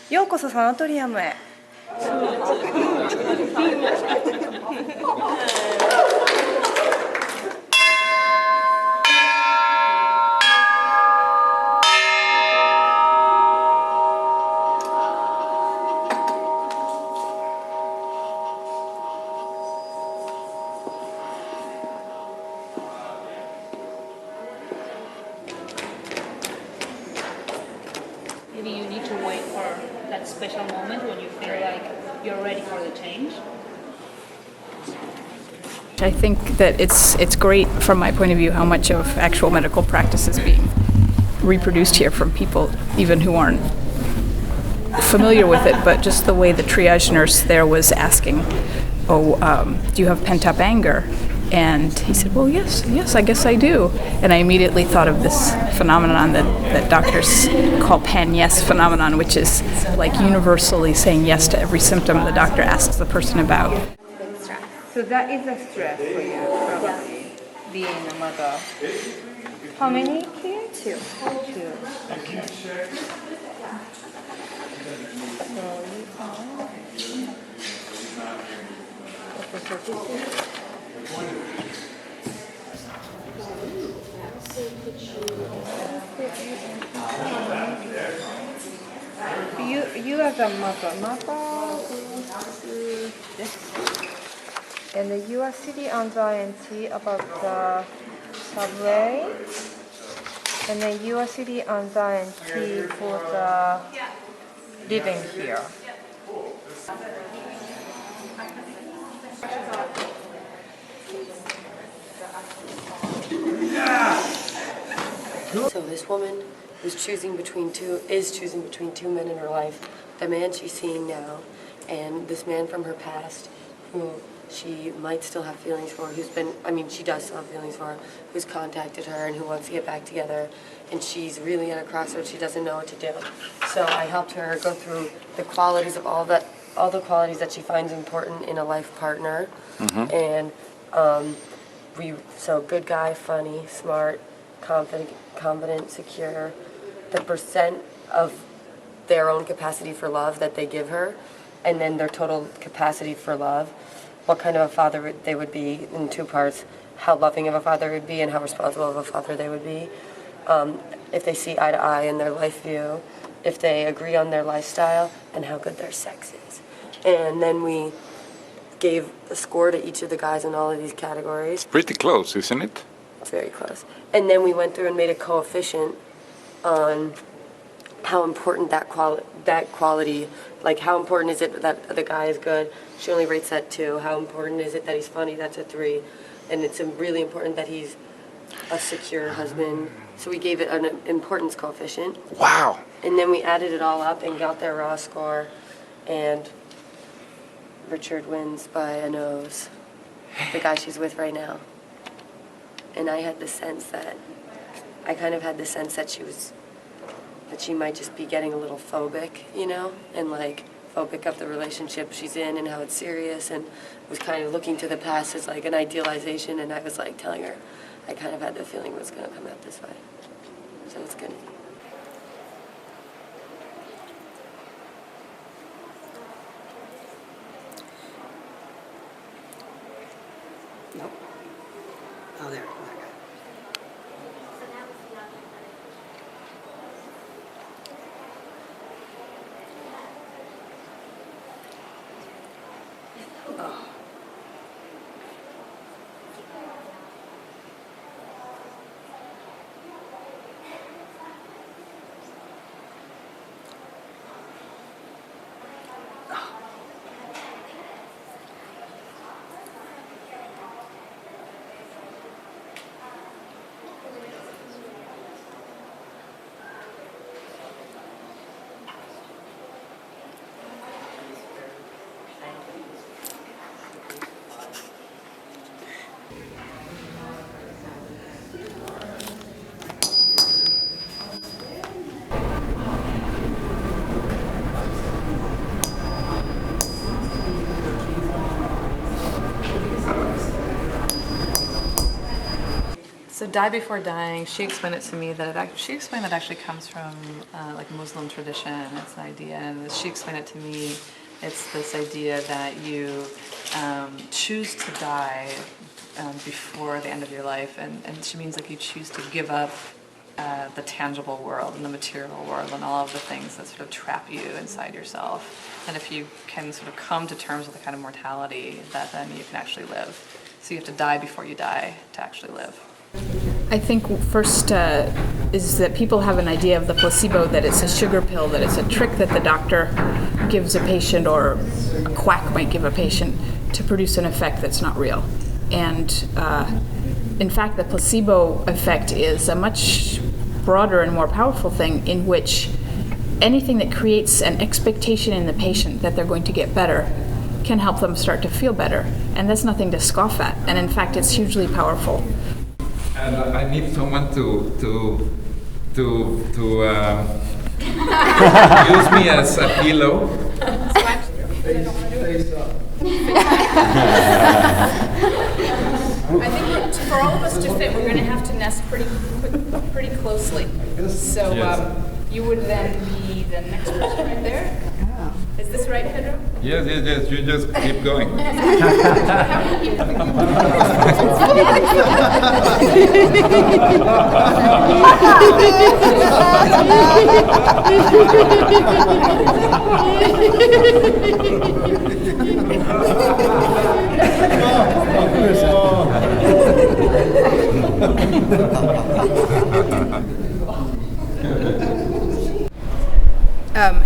ようこそサナトリアムへ。Maybe you need to wait for that special moment when you feel like you're ready for the change. I think that it's great from my point of view how much of actual medical practice is being reproduced here from people even who aren't familiar with it, but just the way the triage nurse there was asking, do you have pent-up anger? And he said, well, yes, I guess I do. And I immediately thought of this phenomenon that doctors call pan-yes phenomenon, which is like universally saying yes to every symptom the doctor asks the person about. So that is a stress for you, probably, being a mother. How many kids? Two. Okay. You as a mother, and you are sitting anxiety about the subway, and then you are sitting anxiety for the living here. So this woman is choosing between two men in her life, the man she's seeing now and this man from her past who she might still have feelings for, she does still have feelings for, who's contacted her and who wants to get back together, and she's really at a crossroads, she doesn't know what to do. So I helped her go through the qualities of all the qualities that she finds important in a life partner. And so good guy, funny, smart, confident, secure, the percent of their own capacity for love that they give her, and then their total capacity for love, what kind of a father they would be in two parts, how loving of a father would be and how responsible of a father they would be, if they see eye to eye in their life view, if they agree on their lifestyle, and how good their sex is. And then we gave a score to each of the guys in all of these categories. Pretty close, isn't it? It's very close. And then we went through and made a coefficient on how important that quality, like how important is it that the guy is good? She only rates that 2. How important is it that he's funny? That's a 3. And it's really important that he's a secure husband. So we gave it an importance coefficient. Wow. And then we added it all up and got their raw score. And Richard wins by a nose, the guy she's with right now. And I kind of had the sense that she might just be getting a little phobic, and like phobic of the relationship she's in and how it's serious, and was kind of looking to the past as like an idealization, and I was like telling her I kind of had the feeling it was going to come out this way. So it's good. Nope. Oh, there. So die before dying, she explained it to me that she explained that actually comes from like Muslim tradition. It's an idea, and she explained it to me. It's this idea that you choose to die before the end of your life, and she means like you choose to give up the tangible world and the material world and all of the things that sort of trap you inside yourself. And if you can sort of come to terms with the kind of mortality, that then you can actually live. So you have to die before you die to actually live. I think first is that people have an idea of the placebo, that it's a sugar pill, that it's a trick that the doctor gives a patient or a quack might give a patient to produce an effect that's not real. And in fact, the placebo effect is a much broader and more powerful thing, in which anything that creates an expectation in the patient that they're going to get better can help them start to feel better. And that's nothing to scoff at. And in fact, it's hugely powerful. And I need someone to use me as a pillow. I think for all of us to fit, we're going to have to nest pretty closely. So you would then be the next person right there. Is this right, Pedro? Yes. You just keep going.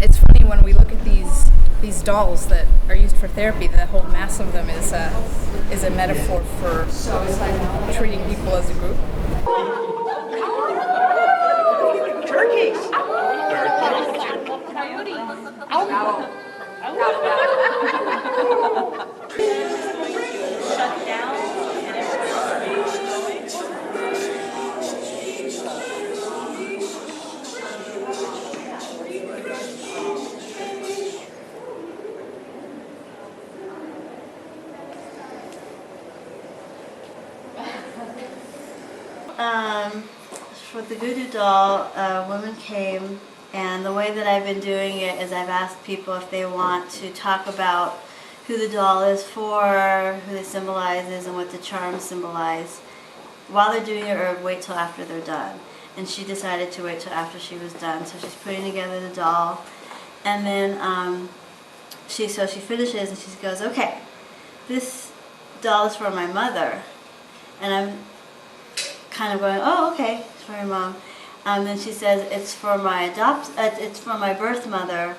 It's funny when we look at these dolls that are used for therapy. The whole mass of them is a metaphor for treating people as a group. Turkeys! Shut down and For the voodoo doll, women came, and the way that I've been doing it is I've asked people if they want to talk about who the doll is for, who it symbolizes, and what the charms symbolize while they're doing it, or wait till after they're done. And she decided to wait till after she was done, so she's putting together the doll, and then she finishes and she goes, "Okay, this doll is for my mother," and I'm kind of going, "Oh, okay, it's for your mom." Then she says, "It's for my birth mother,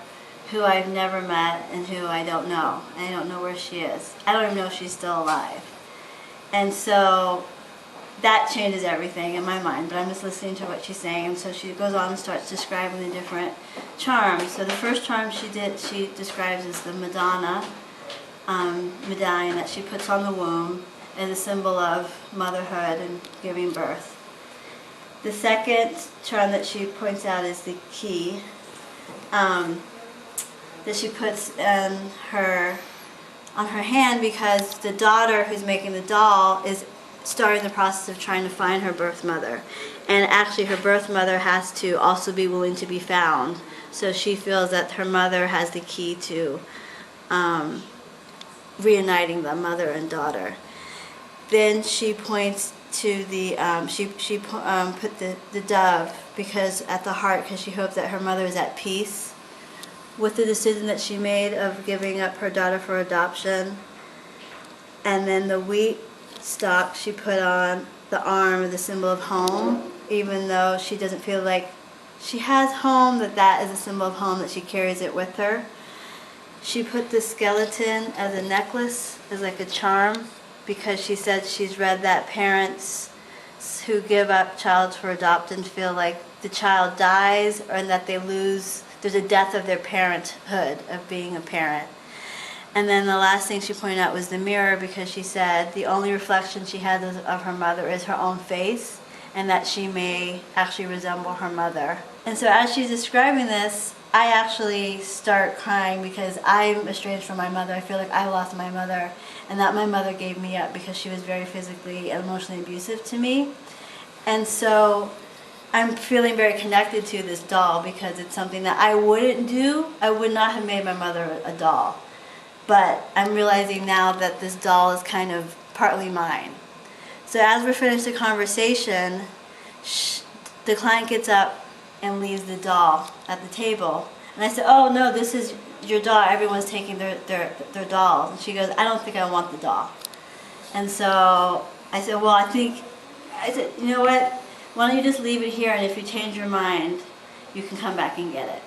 who I've never met and who I don't know. I don't know where she is. I don't even know if she's still alive." And so that changes everything in my mind, but I'm just listening to what she's saying. And so she goes on and starts describing the different charms. So the first charm she describes is the Madonna medallion that she puts on the womb as a symbol of motherhood and giving birth. The second charm that she points out is the key that she puts on her hand, because the daughter who's making the doll is starting the process of trying to find her birth mother. And actually her birth mother has to also be willing to be found. So she feels that her mother has the key to reuniting the mother and daughter. Then she points to the, put the dove because at the heart, because she hoped that her mother is at peace with the decision that she made of giving up her daughter for adoption. And then the wheat stalk she put on the arm, the symbol of home, even though she doesn't feel like she has home, that is a symbol of home, that she carries it with her. She put the skeleton as a necklace, as like a charm, because she said she's read that parents who give up child for adoption feel like the child dies, or that they lose, there's a death of their parenthood, of being a parent. And then the last thing she pointed out was the mirror, because she said the only reflection she has of her mother is her own face, and that she may actually resemble her mother. And so as she's describing this, I actually start crying because I'm estranged from my mother. I feel like I lost my mother, and that my mother gave me up because she was very physically and emotionally abusive to me. And so I'm feeling very connected to this doll because it's something that I wouldn't do. I would not have made my mother a doll. But I'm realizing now that this doll is kind of partly mine. So as we're finished the conversation, the client gets up and leaves the doll at the table. And I said, oh no, this is your doll. Everyone's taking their dolls. And she goes, I don't think I want the doll. And so I said, well, I said, you know what? Why don't you just leave it here, and if you change your mind, you can come back and get it.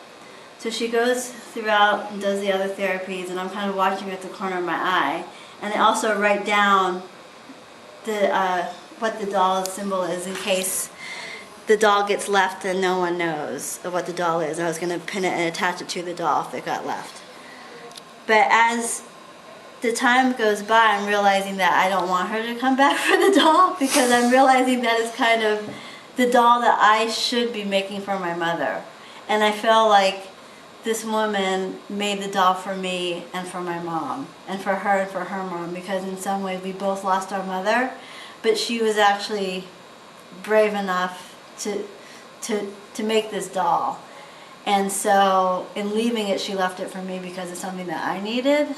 So she goes throughout and does the other therapies, and I'm kind of watching her at the corner of my eye. And I also write down what the doll's symbol is in case the doll gets left and no one knows what the doll is. I was going to pin it and attach it to the doll if it got left. But as the time goes by, I'm realizing that I don't want her to come back for the doll because I'm realizing that it's kind of the doll that I should be making for my mother. And I feel like this woman made the doll for me and for my mom, and for her mom, because in some ways we both lost our mother, but she was actually brave enough to make this doll. And so in leaving it, she left it for me because it's something that I needed.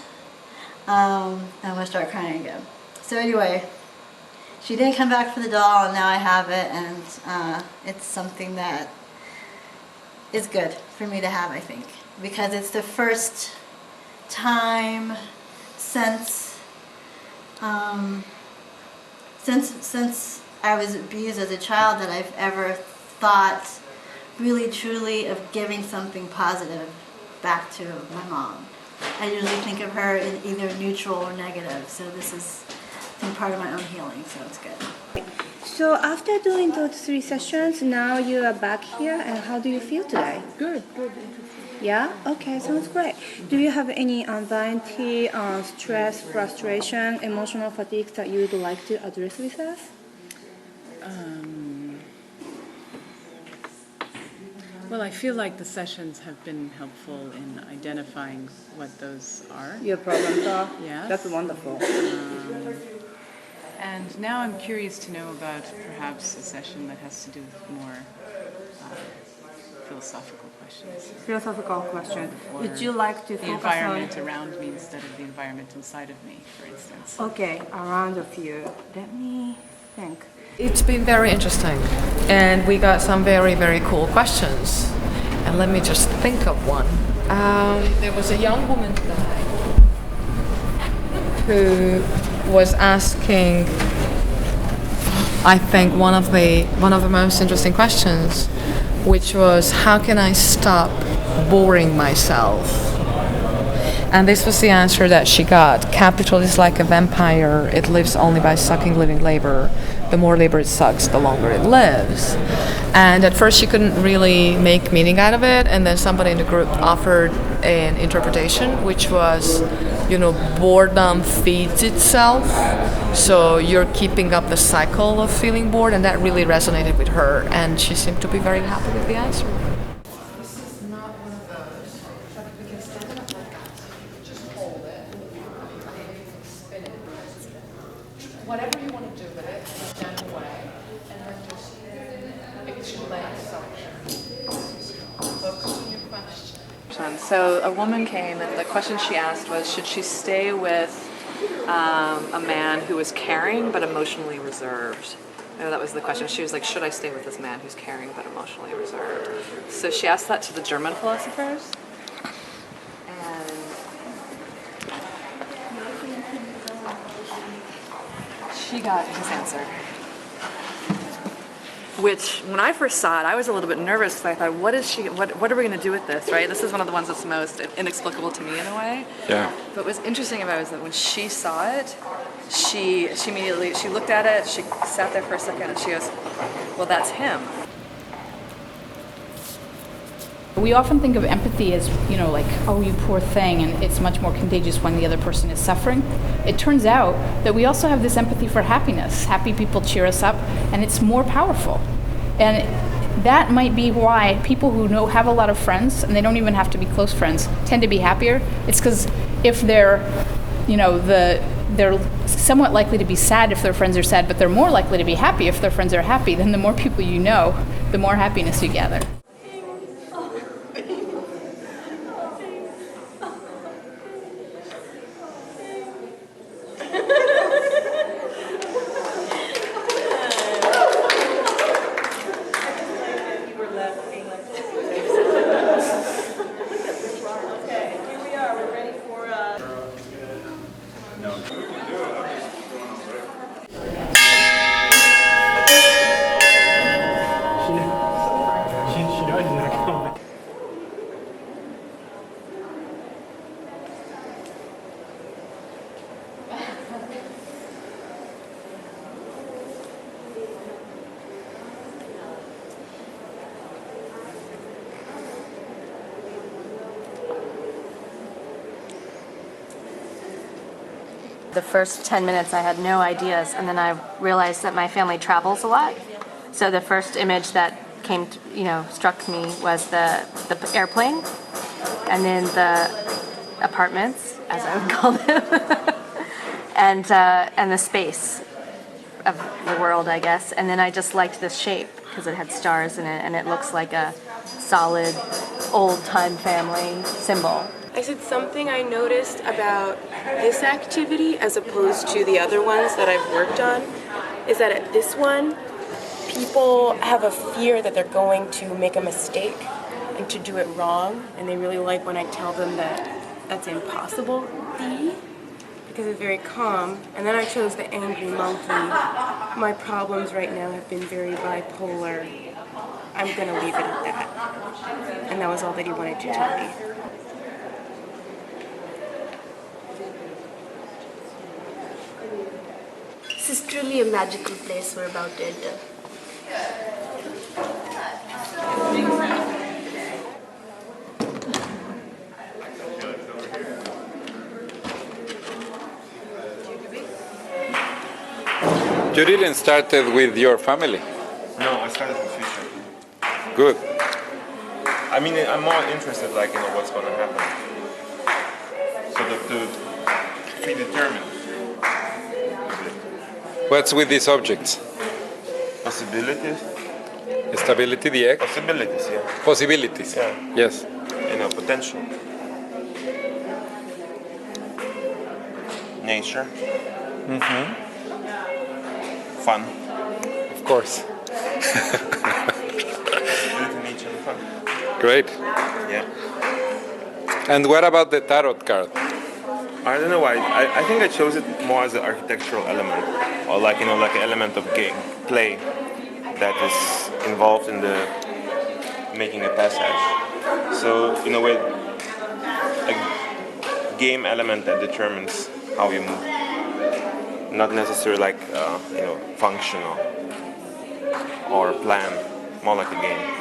I'm gonna start crying again. So anyway, she didn't come back for the doll, and now I have it, and it's something that is good for me to have, I think, because it's the first time since I was abused as a child that I've ever thought really truly of giving something positive back to my mom. I usually think of her in either neutral or negative, so this is, I think, part of my own healing, so it's good. So after doing those 3 sessions, now you are back here, and how do you feel today? Good. Yeah? Okay, sounds great. Do you have any anxiety, stress, frustration, emotional fatigue that you would like to address with us? Well, I feel like the sessions have been helpful in identifying what those are. Your problems are? Yes. That's wonderful. And now I'm curious to know about perhaps a session that has to do with more philosophical questions. Philosophical question. Or Would you like to the focus environment on... around me instead of the environment inside of me, for instance. Okay, around of you. Let me think. It's been very interesting, and we got some very, very cool questions. And let me just think of one. There was a young woman today who was asking, I think, one of the most interesting questions, which was, how can I stop boring myself? And this was the answer that she got. Capital is like a vampire. It lives only by sucking living labor. The more labor it sucks, the longer it lives. And at first she couldn't really make meaning out of it, and then somebody in the group offered an interpretation, which was, boredom feeds itself. So you're keeping up the cycle of feeling bored, and that really resonated with her, and she seemed to be very happy with the answer. Whatever you want to do with it in a gentle way, and then just focus on your question. So a woman came, and the question she asked was, should she stay with a man who was caring but emotionally reserved? That was the question. She was like, should I stay with this man who's caring but emotionally reserved? So she asked that to the German philosophers. And she got his answer. Which, when I first saw it, I was a little bit nervous because I thought, what are we going to do with this, right? This is one of the ones that's most inexplicable to me in a way. Yeah. But what's interesting about it is that when she saw it, she immediately, she looked at it, she sat there for a second, and she goes, well, that's him. We often think of empathy as, like, oh, you poor thing, and it's much more contagious when the other person is suffering. It turns out that we also have this empathy for happiness. Happy people cheer us up, and it's more powerful. And that might be why people who have a lot of friends, and they don't even have to be close friends, tend to be happier. It's because if they're, their somewhat likely to be sad if their friends are sad, but they're more likely to be happy if their friends are happy. Then the more people you know, the more happiness you gather. The first 10 minutes I had no ideas, and then I realized that my family travels a lot. So the first image that came to, struck me was the airplane, and then the apartments, as I would call them, and the space of the world, I guess. And then I just liked this shape because it had stars in it, and it looks like a solid old-time family symbol. I said something I noticed about this activity as opposed to the other ones that I've worked on is that at this one, people have a fear that they're going to make a mistake and to do it wrong, and they really like when I tell them that that's impossible because it's very calm. And then I chose the angry monkey. My problems right now have been very bipolar. I'm gonna leave it at that. And that was all that he wanted to tell me. This is truly a magical place we're about to enter. You didn't start it with your family. No, I started with future. Good. I mean, I'm more interested, what's going to happen. So to predetermine. What's with these objects? Possibilities. Stability, the X? Possibilities, yeah. Possibilities. Yeah. Yes. Potential. Nature. Mm-hmm. Fun. Of course. Possibility, nature, and fun. Great. Yeah. And what about the tarot card? I don't know why. I think I chose it more as an architectural element, or like an element of play that is involved in the making a passage. So in a way, a game element that determines how you move, not necessarily functional or plan, more like a game.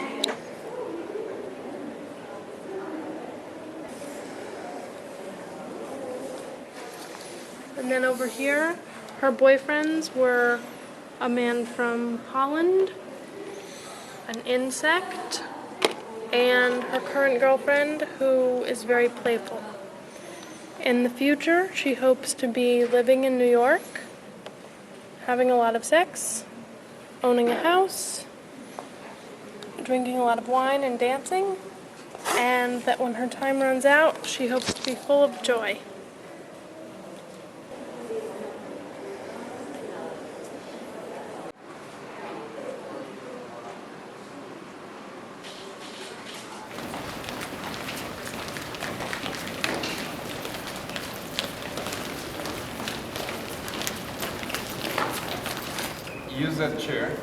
And then over here, her boyfriends were a man from Holland, an insect, and her current girlfriend, who is very playful. In the future, she hopes to be living in New York, having a lot of sex, owning a house, drinking a lot of wine and dancing, and that when her time runs out, she hopes to be full of joy. Use that chair,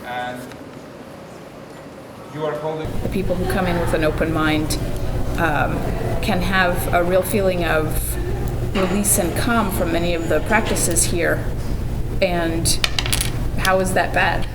and you are holding. People who come in with an open mind can have a real feeling of release and calm from many of the practices here. And how is that bad?